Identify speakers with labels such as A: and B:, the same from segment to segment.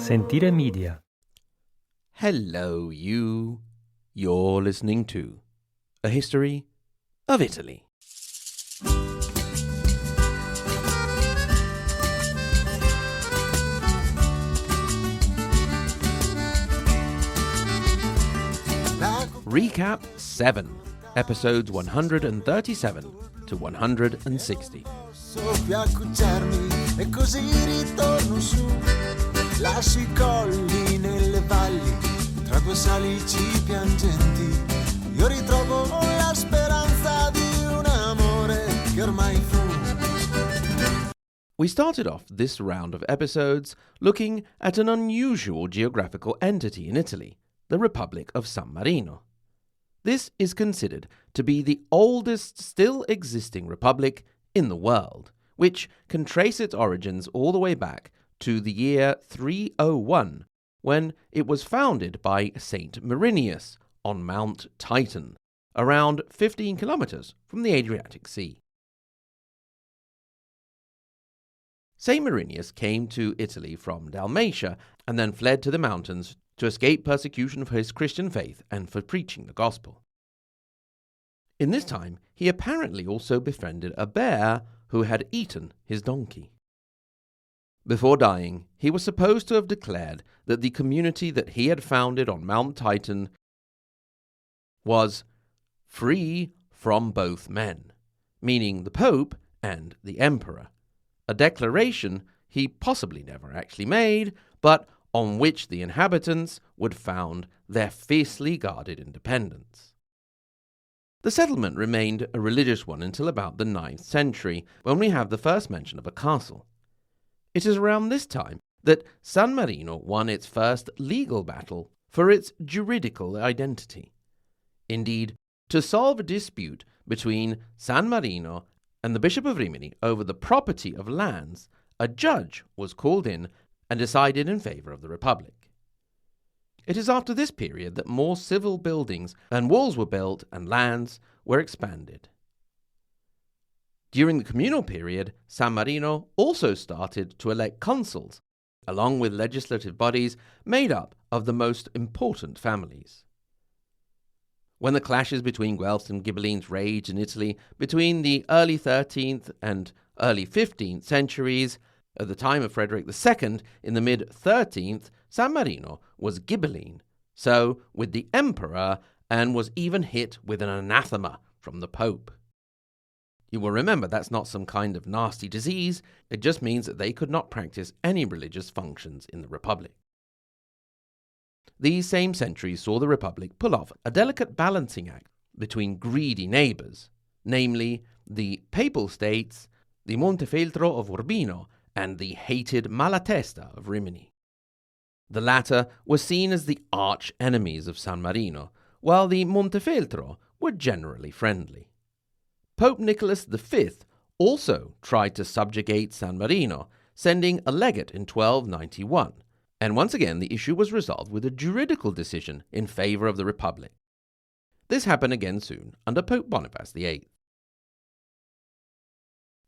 A: Sentire Media.
B: Hello, you. You're listening to A History of Italy. Recap 7, episodes 137 to 160.
C: E così ritorno su, lascio I colli nelle valli, tra due salici piangenti, io ritrovo la speranza di un amore che ormai fu.
B: We started off this round of episodes looking at an unusual geographical entity in Italy, the Republic of San Marino. This is considered to be the oldest still existing republic in the world, which can trace its origins all the way back to the year 301, when it was founded by Saint Marinus on Mount Titan, around 15 kilometers from the Adriatic Sea. Saint Marinus came to Italy from Dalmatia and then fled to the mountains to escape persecution for his Christian faith and for preaching the gospel. In this time, he apparently also befriended a bear who had eaten his donkey. Before dying, he was supposed to have declared that the community that he had founded on Mount Titan was free from both men, meaning the Pope and the Emperor, a declaration he possibly never actually made, but on which the inhabitants would found their fiercely guarded independence. The settlement remained a religious one until about the 9th century, when we have the first mention of a castle. It is around this time that San Marino won its first legal battle for its juridical identity. Indeed, to solve a dispute between San Marino and the Bishop of Rimini over the property of lands, a judge was called in and decided in favor of the Republic. It is after this period that more civil buildings and walls were built and lands were expanded. During the communal period, San Marino also started to elect consuls, along with legislative bodies made up of the most important families. When the clashes between Guelphs and Ghibellines raged in Italy between the early 13th and early 15th centuries, at the time of Frederick II, in the mid-13th, San Marino was Ghibelline, so with the emperor, and was even hit with an anathema from the Pope. You will remember that's not some kind of nasty disease, it just means that they could not practice any religious functions in the Republic. These same centuries saw the Republic pull off a delicate balancing act between greedy neighbours, namely the Papal States, the Montefeltro of Urbino, and the hated Malatesta of Rimini. The latter were seen as the arch enemies of San Marino, while the Montefeltro were generally friendly. Pope Nicholas V also tried to subjugate San Marino, sending a legate in 1291, and once again the issue was resolved with a juridical decision in favor of the Republic. This happened again soon under Pope Boniface VIII.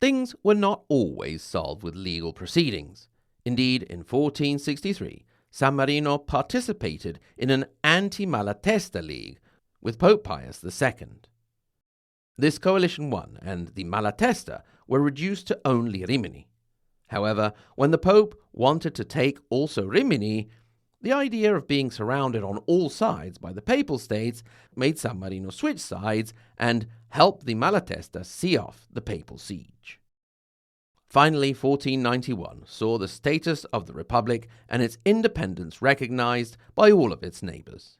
B: Things were not always solved with legal proceedings. Indeed, in 1463, San Marino participated in an anti-Malatesta league with Pope Pius II. This coalition won, and the Malatesta were reduced to only Rimini. However, when the Pope wanted to take also Rimini, the idea of being surrounded on all sides by the Papal States made San Marino switch sides and help the Malatesta see off the Papal siege. Finally, 1491 saw the status of the Republic and its independence recognized by all of its neighbors.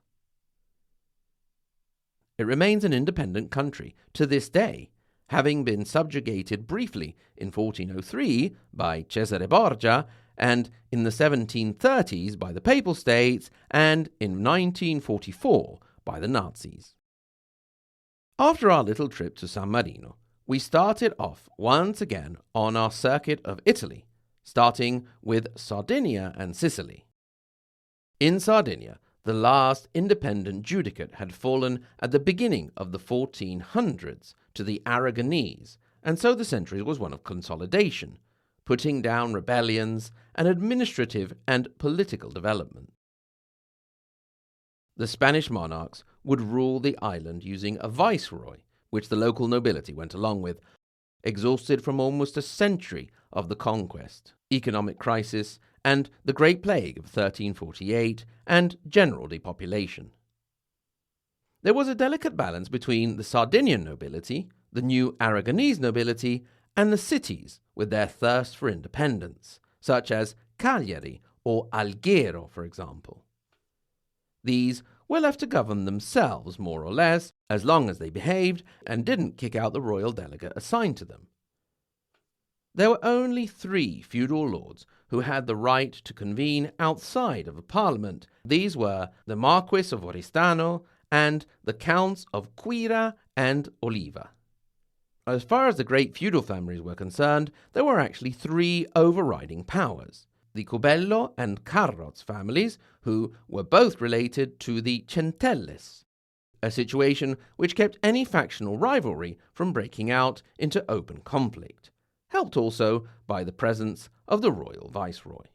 B: It remains an independent country to this day, having been subjugated briefly in 1403 by Cesare Borgia, and in the 1730s by the Papal States, and in 1944 by the Nazis. After our little trip to San Marino, we started off once again on our circuit of Italy, starting with Sardinia and Sicily. In Sardinia, the last independent judicate had fallen at the beginning of the 1400s to the Aragonese, and so the century was one of consolidation, putting down rebellions and administrative and political development. The Spanish monarchs would rule the island using a viceroy, which the local nobility went along with, exhausted from almost a century of the conquest, economic crisis, and the Great Plague of 1348, and general depopulation. There was a delicate balance between the Sardinian nobility, the new Aragonese nobility, and the cities with their thirst for independence, such as Cagliari or Alghero, for example. These were left to govern themselves, more or less, as long as they behaved and didn't kick out the royal delegate assigned to them. There were only 3 feudal lords who had the right to convene outside of a parliament. These were the Marquis of Oristano and the Counts of Quira and Oliva. As far as the great feudal families were concerned, there were actually 3 overriding powers: the Cubello and Carroz families, who were both related to the Centelles, a situation which kept any factional rivalry from breaking out into open conflict, helped also by the presence of the royal viceroy.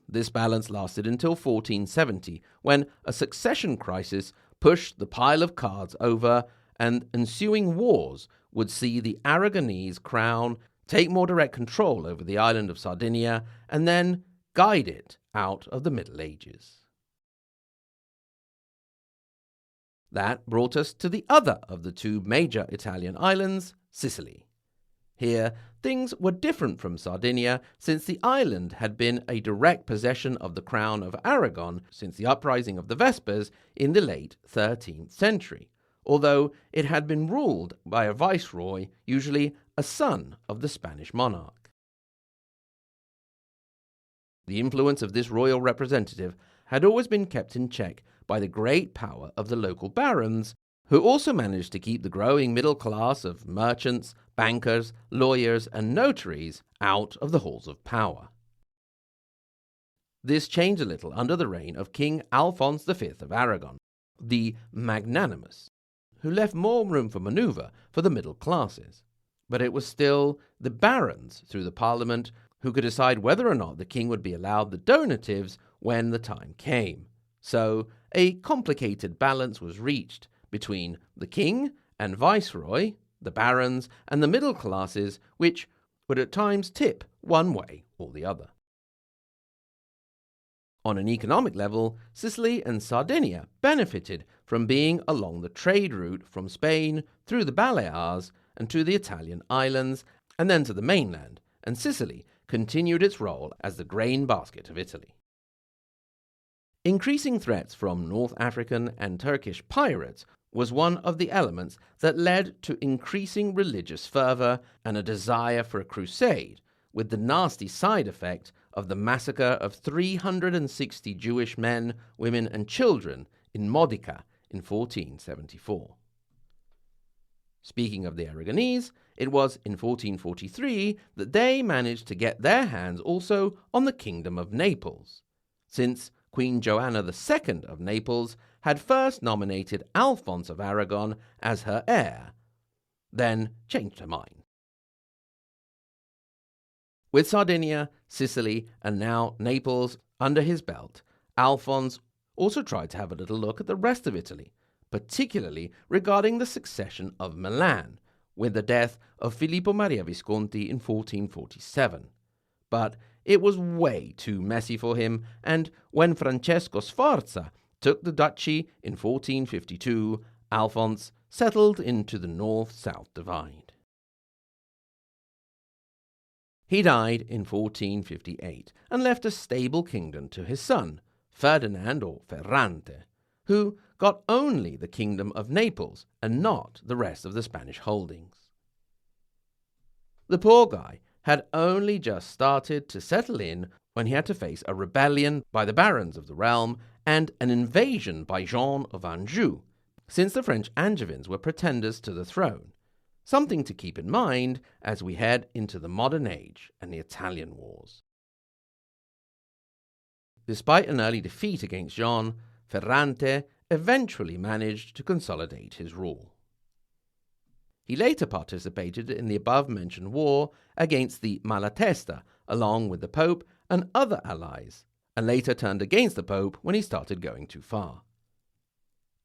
B: This balance lasted until 1470, when a succession crisis pushed the pile of cards over, and ensuing wars would see the Aragonese crown take more direct control over the island of Sardinia and then guide it out of the Middle Ages. That brought us to the other of the 2 major Italian islands, Sicily. Here, things were different from Sardinia, since the island had been a direct possession of the Crown of Aragon since the uprising of the Vespers in the late 13th century, although it had been ruled by a viceroy, usually a son of the Spanish monarch. The influence of this royal representative had always been kept in check by the great power of the local barons, who also managed to keep the growing middle class of merchants, bankers, lawyers, and notaries out of the halls of power. This changed a little under the reign of King Alphonse V of Aragon, the Magnanimous, who left more room for manoeuvre for the middle classes. But it was still the barons, through the parliament, who could decide whether or not the king would be allowed the donatives when the time came. So a complicated balance was reached between the king and viceroy, the barons, and the middle classes, which would at times tip one way or the other. On an economic level, Sicily and Sardinia benefited from being along the trade route from Spain through the Balears and to the Italian islands, and then to the mainland, and Sicily continued its role as the grain basket of Italy. Increasing threats from North African and Turkish pirates was one of the elements that led to increasing religious fervor and a desire for a crusade, with the nasty side effect of the massacre of 360 Jewish men, women, and children in Modica in 1474. Speaking of the Aragonese, it was in 1443 that they managed to get their hands also on the Kingdom of Naples, since Queen Joanna II of Naples had first nominated Alphonse of Aragon as her heir, then changed her mind. With Sardinia, Sicily, and now Naples under his belt, Alphonse also tried to have a little look at the rest of Italy, particularly regarding the succession of Milan, with the death of Filippo Maria Visconti in 1447. But it was way too messy for him, and when Francesco Sforza took the duchy in 1452, Alphonse settled into the north-south divide. He died in 1458 and left a stable kingdom to his son, Ferdinand or Ferrante, who got only the Kingdom of Naples and not the rest of the Spanish holdings. The poor guy had only just started to settle in when he had to face a rebellion by the barons of the realm and an invasion by Jean of Anjou, since the French Angevins were pretenders to the throne, something to keep in mind as we head into the modern age and the Italian Wars. Despite an early defeat against Jean, Ferrante eventually managed to consolidate his rule. He later participated in the above-mentioned war against the Malatesta, along with the Pope and other allies, and later turned against the Pope when he started going too far.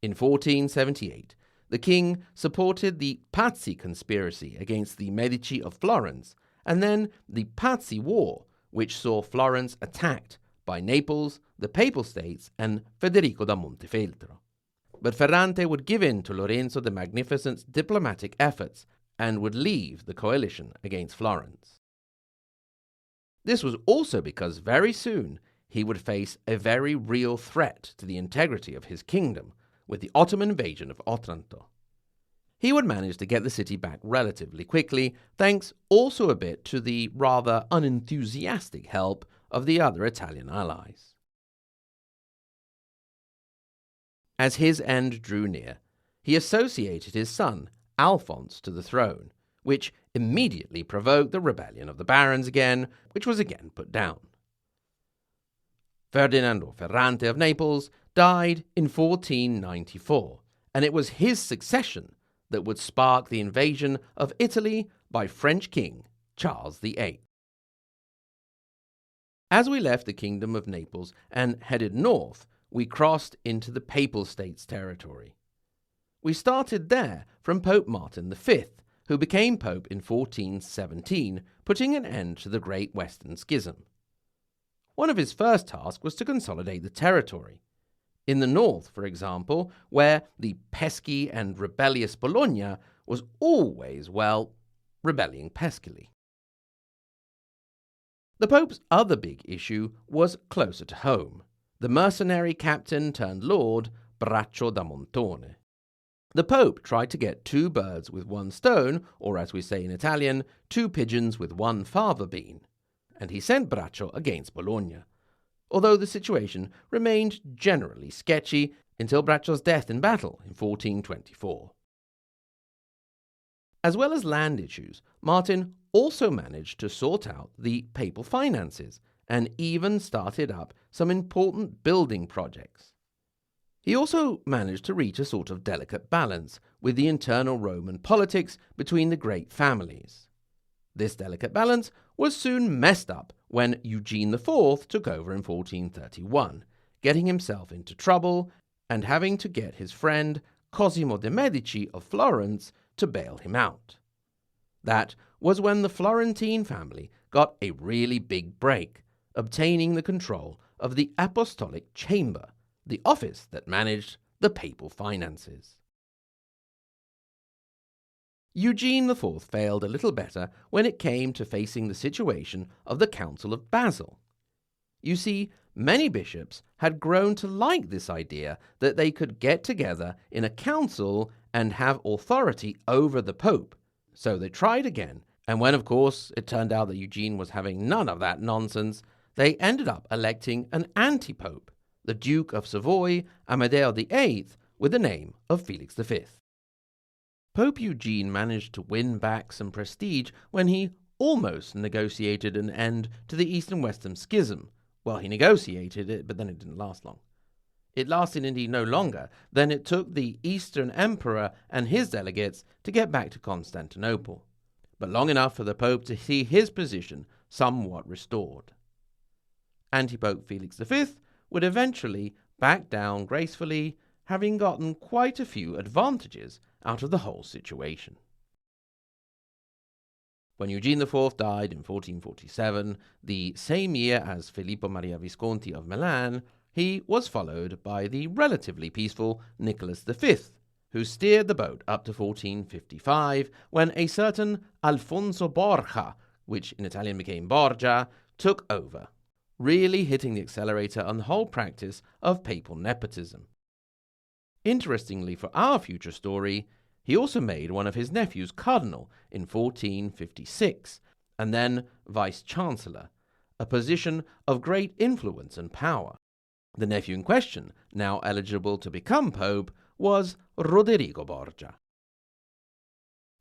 B: In 1478, the king supported the Pazzi conspiracy against the Medici of Florence, and then the Pazzi War, which saw Florence attacked by Naples, the Papal States, and Federico da Montefeltro. But Ferrante would give in to Lorenzo the Magnificent's diplomatic efforts and would leave the coalition against Florence. This was also because very soon he would face a very real threat to the integrity of his kingdom with the Ottoman invasion of Otranto. He would manage to get the city back relatively quickly, thanks also a bit to the rather unenthusiastic help of the other Italian allies. As his end drew near, he associated his son, Alphonse, to the throne, which immediately provoked the rebellion of the barons again, which was again put down. Ferdinando Ferrante of Naples died in 1494, and it was his succession that would spark the invasion of Italy by French King Charles VIII. As we left the Kingdom of Naples and headed north, we crossed into the Papal States territory. We started there from Pope Martin V, who became Pope in 1417, putting an end to the Great Western Schism. One of his first tasks was to consolidate the territory. In the north, for example, where the pesky and rebellious Bologna was always, rebelling peskily. The Pope's other big issue was closer to home, the mercenary captain turned lord Braccio da Montone. The Pope tried to get two birds with one stone, or as we say in Italian, two pigeons with one fava bean, and he sent Braccio against Bologna, although the situation remained generally sketchy until Braccio's death in battle in 1424. As well as land issues, Martin also managed to sort out the papal finances and even started up some important building projects. He also managed to reach a sort of delicate balance with the internal Roman politics between the great families. This delicate balance was soon messed up when Eugene IV took over in 1431, getting himself into trouble and having to get his friend Cosimo de' Medici of Florence to bail him out. That was when the Florentine family got a really big break, obtaining the control of the Apostolic Chamber, the office that managed the papal finances. Eugene IV failed a little better when it came to facing the situation of the Council of Basel. You see, many bishops had grown to like this idea that they could get together in a council and have authority over the Pope, so they tried again, and when, of course, it turned out that Eugene was having none of that nonsense, they ended up electing an anti-pope, the Duke of Savoy, Amadeo VIII, with the name of Felix V. Pope Eugene managed to win back some prestige when he almost negotiated an end to the East and Western Schism. Well, he negotiated it, but then it didn't last long. It lasted indeed no longer than it took the Eastern Emperor and his delegates to get back to Constantinople, but long enough for the Pope to see his position somewhat restored. Anti-Pope Felix V would eventually back down gracefully, having gotten quite a few advantages out of the whole situation. When Eugene IV died in 1447, the same year as Filippo Maria Visconti of Milan, he was followed by the relatively peaceful Nicholas V, who steered the boat up to 1455, when a certain Alfonso Borgia, which in Italian became Borgia, took over, really hitting the accelerator on the whole practice of papal nepotism. Interestingly for our future story, he also made one of his nephews cardinal in 1456, and then vice-chancellor, a position of great influence and power. The nephew in question, now eligible to become pope, was Roderigo Borgia.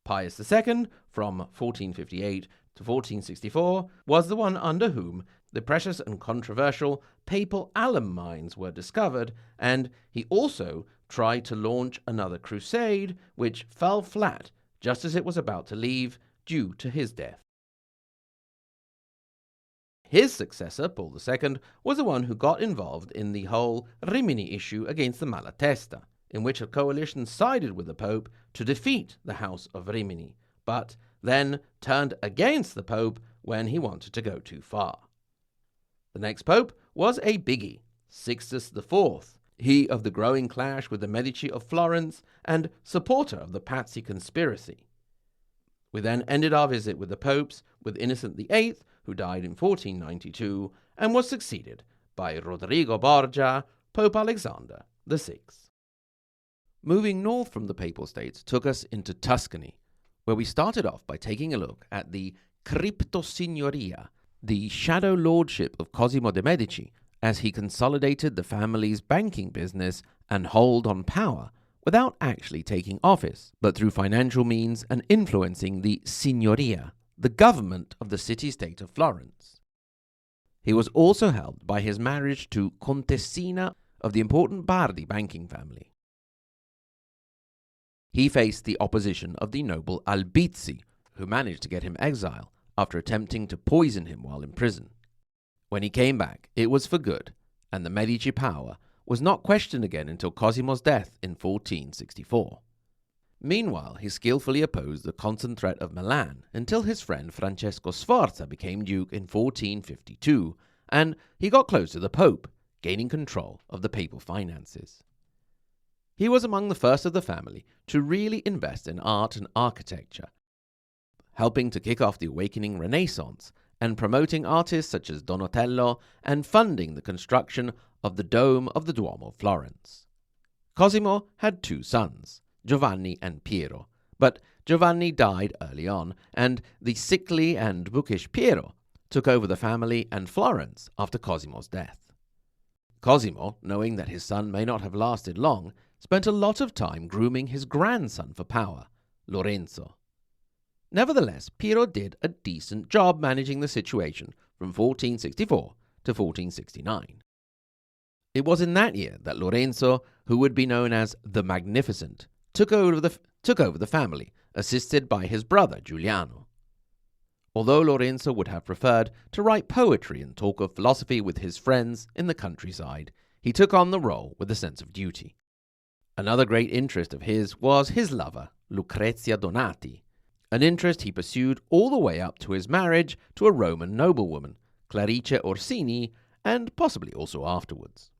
B: Pius II, from 1458 to 1464, was the one under whom the precious and controversial papal alum mines were discovered, and he also tried to launch another crusade which fell flat just as it was about to leave due to his death. His successor, Paul II, was the one who got involved in the whole Rimini issue against the Malatesta, in which a coalition sided with the Pope to defeat the House of Rimini, but then turned against the Pope when he wanted to go too far. The next Pope was a biggie, Sixtus IV, he of the growing clash with the Medici of Florence and supporter of the Pazzi conspiracy. We then ended our visit with the popes, with Innocent VIII, who died in 1492, and was succeeded by Rodrigo Borgia, Pope Alexander VI. Moving north from the Papal States took us into Tuscany, where we started off by taking a look at the Cryptosignoria, the shadow lordship of Cosimo de' Medici, as he consolidated the family's banking business and hold on power without actually taking office, but through financial means and influencing the Signoria, the government of the city-state of Florence. He was also helped by his marriage to Contessina of the important Bardi banking family. He faced the opposition of the noble Albizzi, who managed to get him exile after attempting to poison him while in prison. When he came back, it was for good, and the Medici power was not questioned again until Cosimo's death in 1464. Meanwhile, he skillfully opposed the constant threat of Milan until his friend Francesco Sforza became duke in 1452, and he got close to the Pope, gaining control of the papal finances. He was among the first of the family to really invest in art and architecture, helping to kick off the awakening Renaissance and promoting artists such as Donatello and funding the construction of the dome of the Duomo of Florence. Cosimo had two sons, Giovanni and Piero, but Giovanni died early on, and the sickly and bookish Piero took over the family and Florence after Cosimo's death. Cosimo, knowing that his son may not have lasted long, spent a lot of time grooming his grandson for power, Lorenzo. Nevertheless, Piero did a decent job managing the situation from 1464 to 1469. It was in that year that Lorenzo, who would be known as the Magnificent, took over the family, assisted by his brother Giuliano. Although Lorenzo would have preferred to write poetry and talk of philosophy with his friends in the countryside, he took on the role with a sense of duty. Another great interest of his was his lover, Lucrezia Donati, an interest he pursued all the way up to his marriage to a Roman noblewoman, Clarice Orsini, and possibly also afterwards.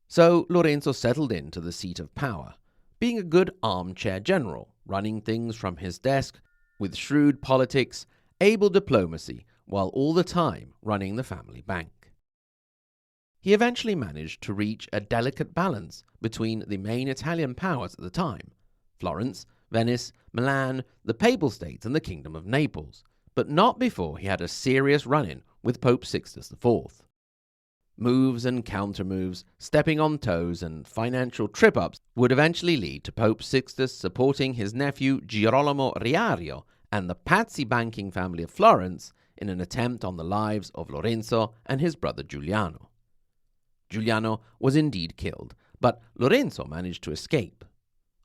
B: So Lorenzo settled into the seat of power, being a good armchair general, running things from his desk with shrewd politics, able diplomacy, while all the time running the family bank. He eventually managed to reach a delicate balance between the main Italian powers at the time, Florence, Venice, Milan, the Papal States, and the Kingdom of Naples, but not before he had a serious run-in with Pope Sixtus IV. Moves and counter-moves, stepping on toes, and financial trip-ups would eventually lead to Pope Sixtus supporting his nephew Girolamo Riario and the Pazzi banking family of Florence in an attempt on the lives of Lorenzo and his brother Giuliano. Giuliano was indeed killed, but Lorenzo managed to escape.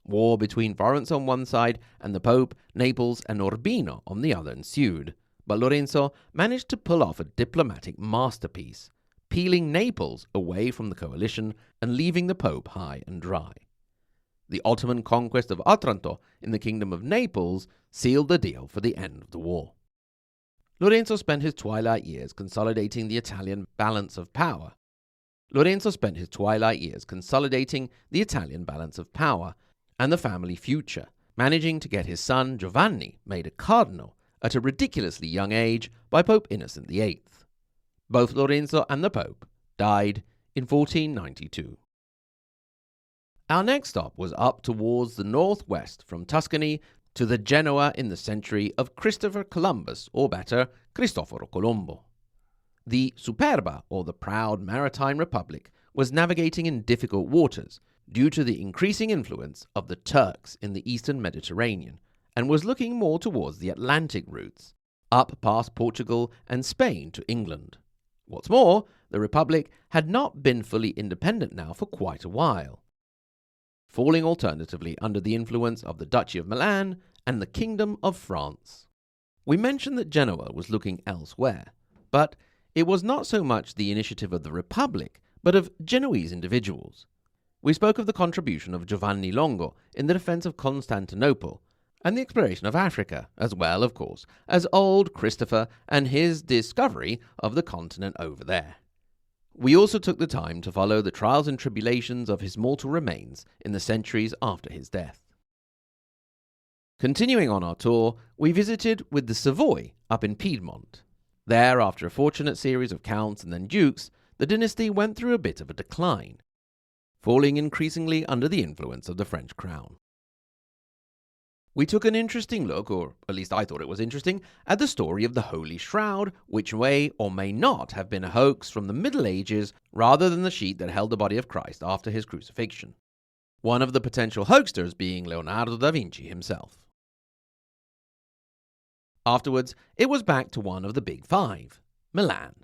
B: War between Florence on one side and the Pope, Naples, and Urbino on the other ensued, but Lorenzo managed to pull off a diplomatic masterpiece, peeling Naples away from the coalition and leaving the Pope high and dry. The Ottoman conquest of Otranto in the Kingdom of Naples sealed the deal for the end of the war. Lorenzo spent his twilight years consolidating the Italian balance of power, and the family future, managing to get his son Giovanni made a cardinal at a ridiculously young age by Pope Innocent VIII. Both Lorenzo and the Pope died in 1492. Our next stop was up towards the northwest from Tuscany to the Genoa in the century of Christopher Columbus, or better, Cristoforo Colombo. The Superba, or the proud maritime republic, was navigating in difficult waters due to the increasing influence of the Turks in the eastern Mediterranean, and was looking more towards the Atlantic routes, up past Portugal and Spain to England. What's more, the Republic had not been fully independent now for quite a while, falling alternatively under the influence of the Duchy of Milan and the Kingdom of France. We mentioned that Genoa was looking elsewhere, but it was not so much the initiative of the Republic, but of Genoese individuals. We spoke of the contribution of Giovanni Longo in the defense of Constantinople, and the exploration of Africa, as well, of course, as old Christopher and his discovery of the continent over there. We also took the time to follow the trials and tribulations of his mortal remains in the centuries after his death. Continuing on our tour, we visited with the Savoy up in Piedmont. There, after a fortunate series of counts and then dukes, the dynasty went through a bit of a decline, falling increasingly under the influence of the French crown. We took an interesting look, or at least I thought it was interesting, at the story of the Holy Shroud, which may or may not have been a hoax from the Middle Ages rather than the sheet that held the body of Christ after his crucifixion. One of the potential hoaxsters being Leonardo da Vinci himself. Afterwards, it was back to one of the big five, Milan.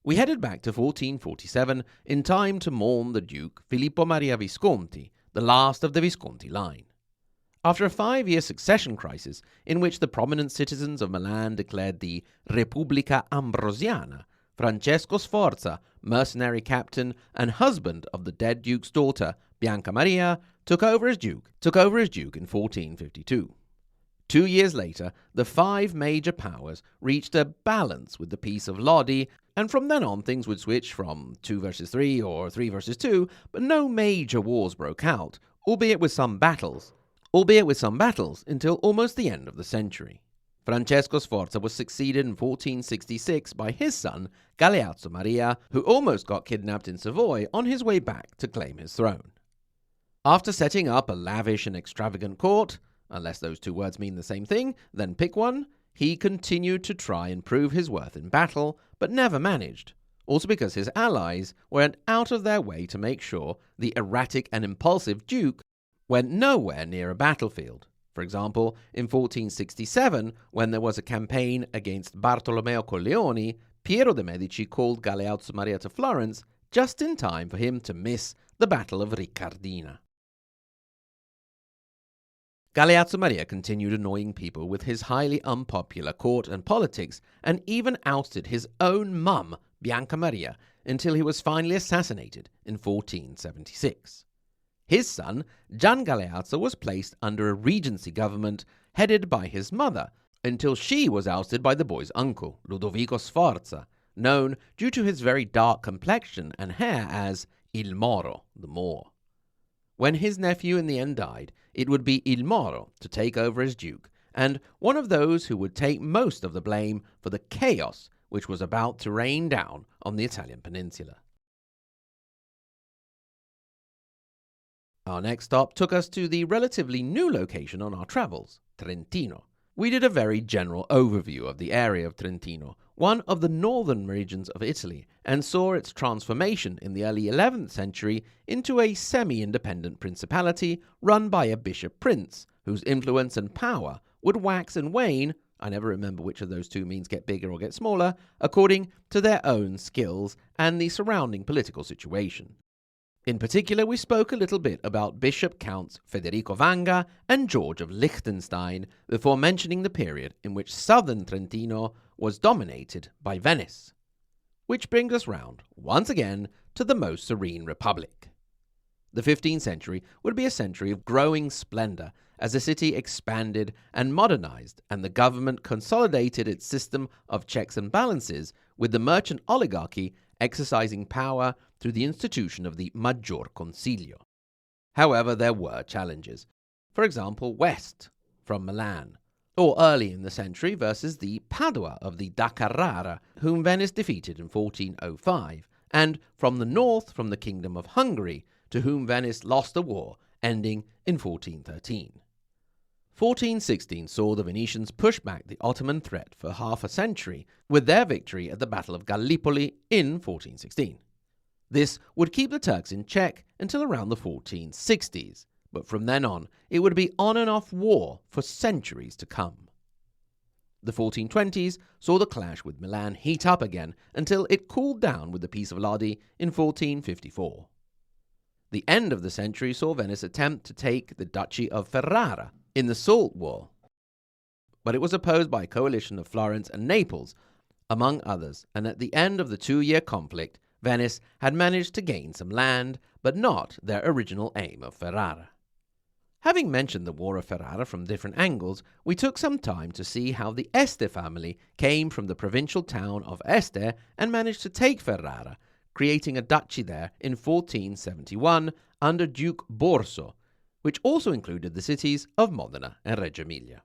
B: We headed back to 1447 in time to mourn the Duke Filippo Maria Visconti, the last of the Visconti line. After a 5-year succession crisis in which the prominent citizens of Milan declared the Repubblica Ambrosiana, Francesco Sforza, mercenary captain and husband of the dead duke's daughter, Bianca Maria, took over as duke in 1452. 2 years later, the 5 major powers reached a balance with the Peace of Lodi, and from then on things would switch from 2 versus 3 or 3 versus 2, but no major wars broke out, albeit with some battles until almost the end of the century. Francesco Sforza was succeeded in 1466 by his son, Galeazzo Maria, who almost got kidnapped in Savoy on his way back to claim his throne. After setting up a lavish and extravagant court, unless those two words mean the same thing, then pick one, he continued to try and prove his worth in battle, but never managed, also because his allies went out of their way to make sure the erratic and impulsive duke went nowhere near a battlefield. For example, in 1467, when there was a campaign against Bartolomeo Colleoni, Piero de' Medici called Galeazzo Maria to Florence just in time for him to miss the Battle of Riccardina. Galeazzo Maria continued annoying people with his highly unpopular court and politics, and even ousted his own mum, Bianca Maria, until he was finally assassinated in 1476. His son, Gian Galeazzo, was placed under a regency government headed by his mother, until she was ousted by the boy's uncle, Ludovico Sforza, known, due to his very dark complexion and hair, as Il Moro, the Moor. When his nephew in the end died, it would be Il Moro to take over as duke, and one of those who would take most of the blame for the chaos which was about to rain down on the Italian peninsula. Our next stop took us to the relatively new location on our travels, Trentino. We did a very general overview of the area of Trentino, one of the northern regions of Italy, and saw its transformation in the early 11th century into a semi-independent principality run by a bishop prince, whose influence and power would wax and wane, I never remember which of those two means get bigger or get smaller, according to their own skills and the surrounding political situation. In particular, we spoke a little bit about Bishop Counts Federico Vanga and George of Liechtenstein before mentioning the period in which southern Trentino was dominated by Venice. Which brings us round, once again, to the most serene republic. The 15th century would be a century of growing splendor as the city expanded and modernized, and the government consolidated its system of checks and balances, with the merchant oligarchy exercising power through the institution of the Maggior Consiglio. However, there were challenges. For example, west from Milan, or early in the century versus the Padua of the Da Carrara, whom Venice defeated in 1405, and from the north from the Kingdom of Hungary, to whom Venice lost a war ending in 1413. 1416 saw the Venetians push back the Ottoman threat for half a century, with their victory at the Battle of Gallipoli in 1416. This would keep the Turks in check until around the 1460s, but from then on it would be on and off war for centuries to come. The 1420s saw the clash with Milan heat up again until it cooled down with the Peace of Lodi in 1454. The end of the century saw Venice attempt to take the Duchy of Ferrara, in the Salt War, but it was opposed by a coalition of Florence and Naples, among others, and at the end of the 2-year conflict, Venice had managed to gain some land, but not their original aim of Ferrara. Having mentioned the War of Ferrara from different angles, we took some time to see how the Este family came from the provincial town of Este and managed to take Ferrara, creating a duchy there in 1471 under Duke Borso, which also included the cities of Modena and Reggio Emilia.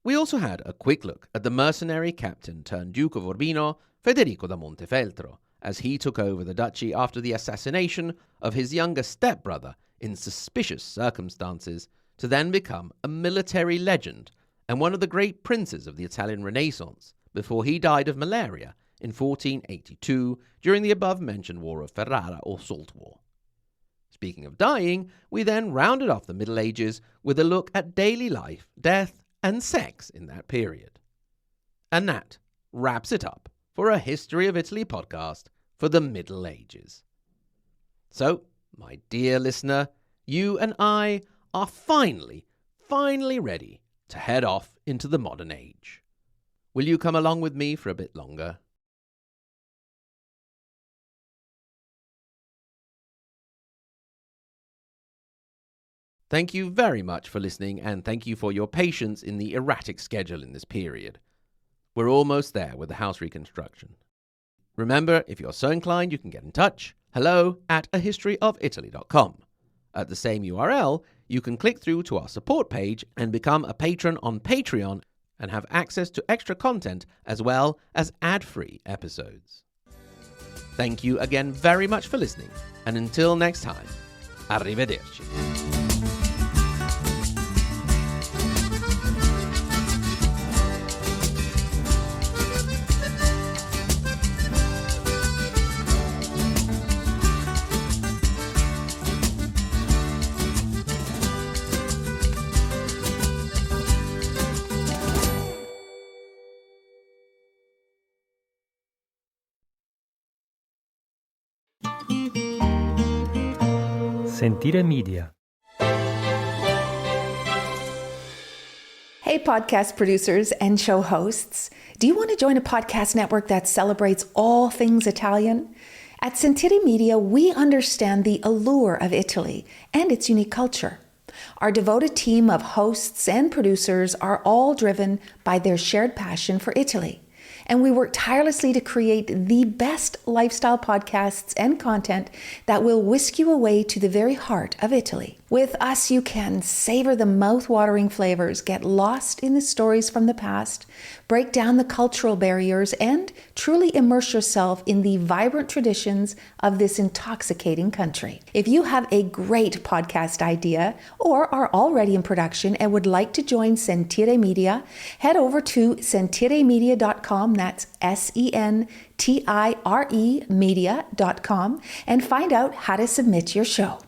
B: We also had a quick look at the mercenary captain turned Duke of Urbino, Federico da Montefeltro, as he took over the duchy after the assassination of his younger stepbrother in suspicious circumstances, to then become a military legend and one of the great princes of the Italian Renaissance before he died of malaria in 1482 during the above-mentioned War of Ferrara or Salt War. Speaking of dying, we then rounded off the Middle Ages with a look at daily life, death, and sex in that period. And that wraps it up for a History of Italy podcast for the Middle Ages. So, my dear listener, you and I are finally ready to head off into the modern age. Will you come along with me for a bit longer? Thank you very much for listening, and thank you for your patience in the erratic schedule in this period. We're almost there with the house reconstruction. Remember, if you're so inclined, you can get in touch. hello@ahistoryofitaly.com. At the same URL, you can click through to our support page and become a patron on Patreon and have access to extra content as well as ad-free episodes. Thank you again very much for listening, and until next time, arrivederci.
A: Sentire Media.
D: Hey, podcast producers and show hosts. Do you want to join a podcast network that celebrates all things Italian? At Sentire Media, we understand the allure of Italy and its unique culture. Our devoted team of hosts and producers are all driven by their shared passion for Italy. And we work tirelessly to create the best lifestyle podcasts and content that will whisk you away to the very heart of Italy. With us, you can savor the mouth-watering flavors, get lost in the stories from the past, break down the cultural barriers, and truly immerse yourself in the vibrant traditions of this intoxicating country. If you have a great podcast idea or are already in production and would like to join Sentire Media, head over to sentiremedia.com, that's SENTIRE media.com, and find out how to submit your show.